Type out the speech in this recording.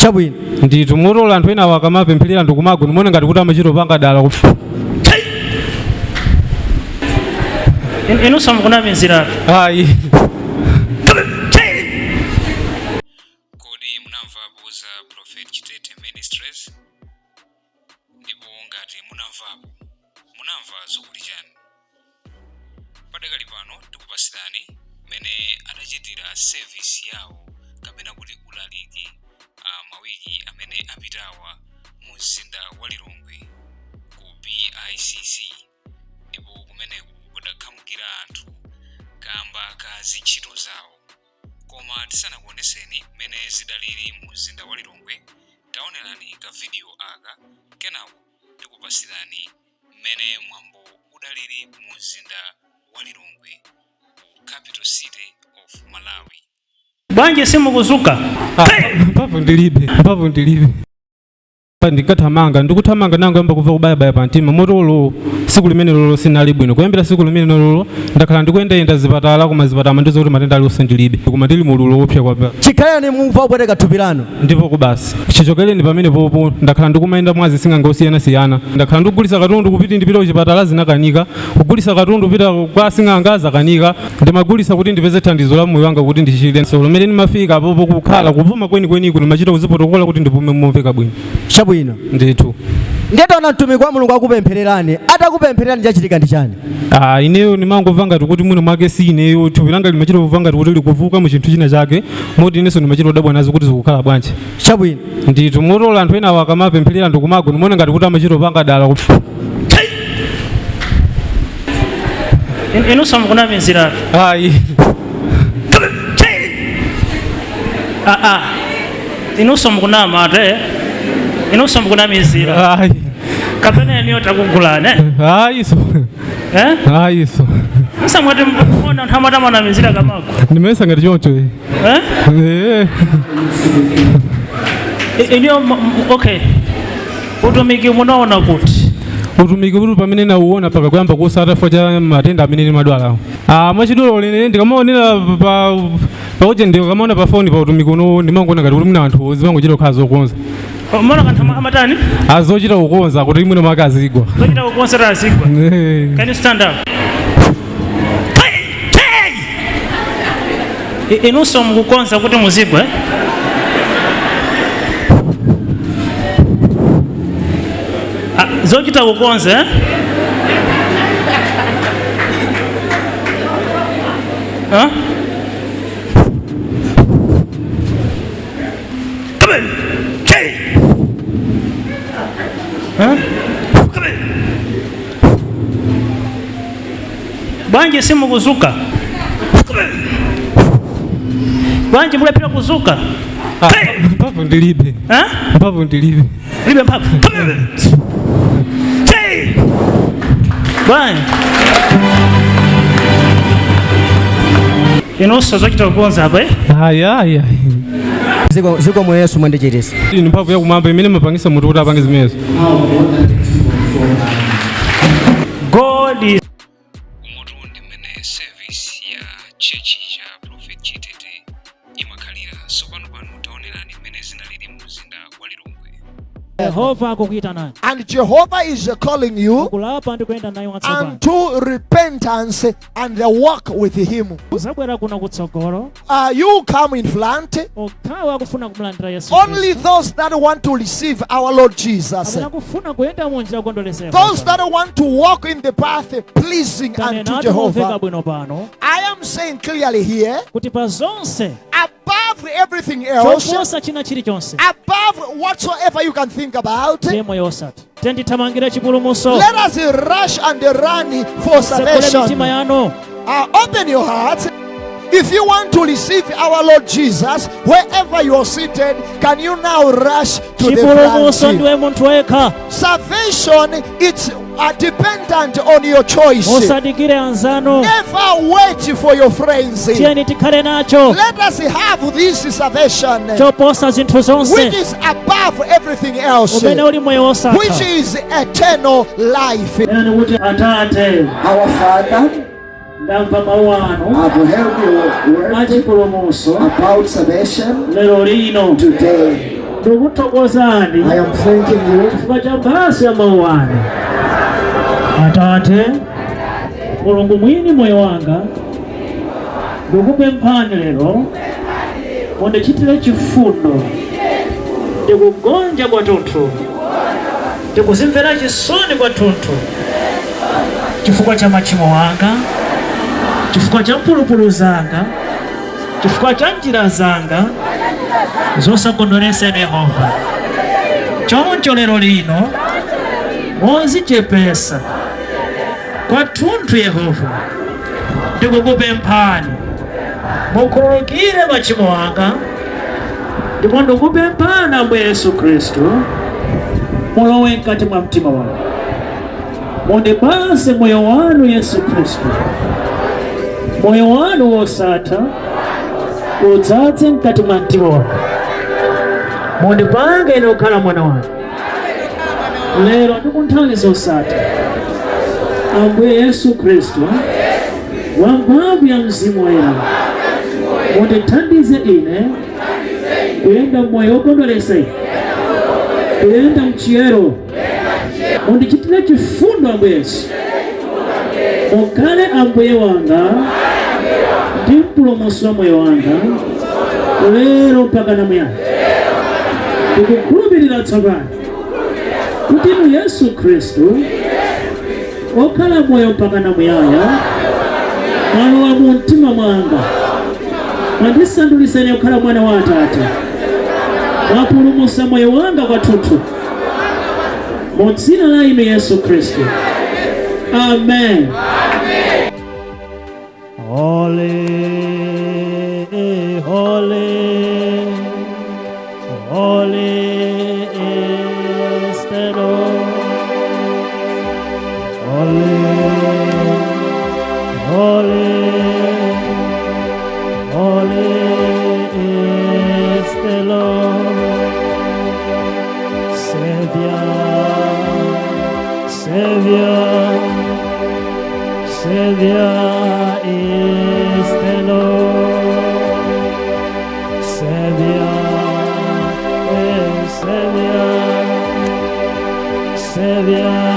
Chabwino. Ndithu mutola anthu ena akamapempherera anthu kumago nimone ngati kuti amachito panga dala. Inu samukunamizira. Ayi. Kodi munamva buza Prophetic Ministries? Ndipo ngati munamva zokuli chani? Padakali pano tikupasirani mene adachitira service yawo kapena kuti ulaliki mawiki amene apitawa mu mzinda wa Lilongwe ku BICC. Ndipo kumeneku kudakhamukira anthu kamba ka zintchito zawo. Koma tisanakuoneseni mene zidaliri mu mzinda wa Lilongwe, taonerani ka video aka kenaku tikupasirani mene mwambo udaliri mu mzinda wa Lilongwe ku capital city of Malawi. Banje simukuzuka. Mpavu ndilibe. Ndikathamanga ndikuthamanga nango yamba kuva kubayabaya pa mtima motolo siku limene lolo sinali bwino kuyambira siku limene lolo ndakhala ndikuyendayenda zipatala koma zipatala ndizo kuti matenda aliyense ndilibe koma ndili mululo wopsa kwapa chikhalani mumva kubwereka thupi lanu ndipo kubasi chichokereni pamene popo ndakhala ndikumayenda mwazi singangosiyana ndakhala ndikugulisa katundu kupita ndipita kuchipatala zinakanika kugulisa katundu kupita kwa sing'anga zakanika ndimagulisa kuti ndipeze thandizo la moyo wanga kuti ndichire so limene ndimafika apopo kukhala kupuma kwenikweni kuti machita kuzipotokola kuti ndipume momveka bwino bwino ndithu ndetona mtumiki wa Mulungu akupemphererani atakupemphererani chachitika ndi chani ineyo nimangomva ngati kuti mwina mwake si ineyo thupi langa limachita kuva ngati kuti likuvuka mu chinthu china chake moti inenso ndimachita kudabwa nazo kuti zikukhala bwanji chabwino ndithu motola anthu ena akamapempherera anthu kumago nimone ngati kuti amachita panga dala Inu samukunamizira. ayi Inu samukunama ate. Inu samukunamizira. ayi Kapena niyo takugulane. ayi so ayi so Sasa mwati mbona ntamatama na mizira kamako. nimesa ngati choncho Inyo okay. Utumiki munaona kuti. utumiki kuti pamene nauona paka kuyamba kusata foja matenda amene ni madwala mwachidolo lene ndikamaonera pa ujendeko kamaona pa phone pa utumiki uno ndimangona ngati kuti muna anthu zimangochita kukhala zokonza Mbona kanthu amatani? azochita kukonza kuti mwina mwake azigwa Zochita kukonza azigwa. Can you stand up? Inu samukukonza kuti muzigwa zochita kukonza Banje simukuzuka. Banje mulepera kuzuka. Mpavu ndilibe. Mpavu ndilibe. Libe mpavu. Banje. Inoso zochita kukonza apa Aya. Ziko mwe Yesu mwendecheresa. Ni mpavu ya kumamba imene mapangisa mutu kuti apange zimenezo. God is umurundi mene service ya chechi cha Prophetic imakhalira sopano pano taonerani mene zinalili mu mzinda wa Lilongwe. Jehovah akukuita nani? And Jehovah is calling you Kulapa ndi kwenda nayo watsopano. unto repentance and the walk with him. Uzabwera kuna kutsogolo. You come in front. Okawa kufuna kumulandira Yesu. Only those that want to receive our Lord Jesus. Kufuna kuyenda mu njira kondolesa. Those that want to walk in the path pleasing unto Jehovah. I am saying clearly here, kuti pa zonse above everything else, choposa china chilichonse above whatsoever you can think about, moyo osati tendithamangire chipulumutso. let us rush and run for salvation. Open your heart. If you want to receive our Lord Jesus, wherever you are seated, can you now rush to the front? Salvation, it's dependent on your choice. Never wait for your friends. Let us have this salvation, which is above everything else, which is eternal life. Our Father, I will help you work about salvation today. ndikuthokozani I am thanking you chifukwa cha mphatso ya mawu anu. Atate Mulungu mwini moyo wanga, ndikupemphani lero mundichitire chifundo, ndikugonja kwathunthu, ndikuzimvera chisoni kwathunthu chifukwa cha machimo anga, chifukwa cha mphulupulu zanga, chifukwa cha njira zanga zosakondweretsa Yehova. Choncho lero lino mozichepesa kwathunthu Yehova, ndikukupemphani mukhululukire machimo anga, ndipo ndikupemphani Ambuye Yesu Khristu mulowe mkati mwa mtima wanga, mundipatse moyo wanu Yesu Khristu, moyo wanu wosatha udzaze mkati mwa mtima wanga, mundipange ine kukhala mwana wanu lero ndi kunthawi zosatha. Ambuye Yesu Khristu wamphamvu ya Mzimu Woyera, mundithandize ine kuyenda mmoyo wokondweretsa ine, kuyenda mchiyero. Mundichitire chifundo Ambuye Yesu, mukhale Ambuye wanga ndi mpulumutsi wa moyo wanga lero mpaka namuyaya. Ndikukhulupirira tsopano kuti inu Yesu Khristu wokhala moyo mpaka namuyaya mwalowa mu mtima mwanga, mwandisandulitsa ine kukhala mwana wa Atate, mwapulumutsa moyo wanga kwathunthu mu dzina la inu Yesu Khristu. Amen. Holy, holy, holy is the Lord. Holy, holy, holy is the Lord. Savior, Savior, Savior is the Lord. Savior, Savior, Savior.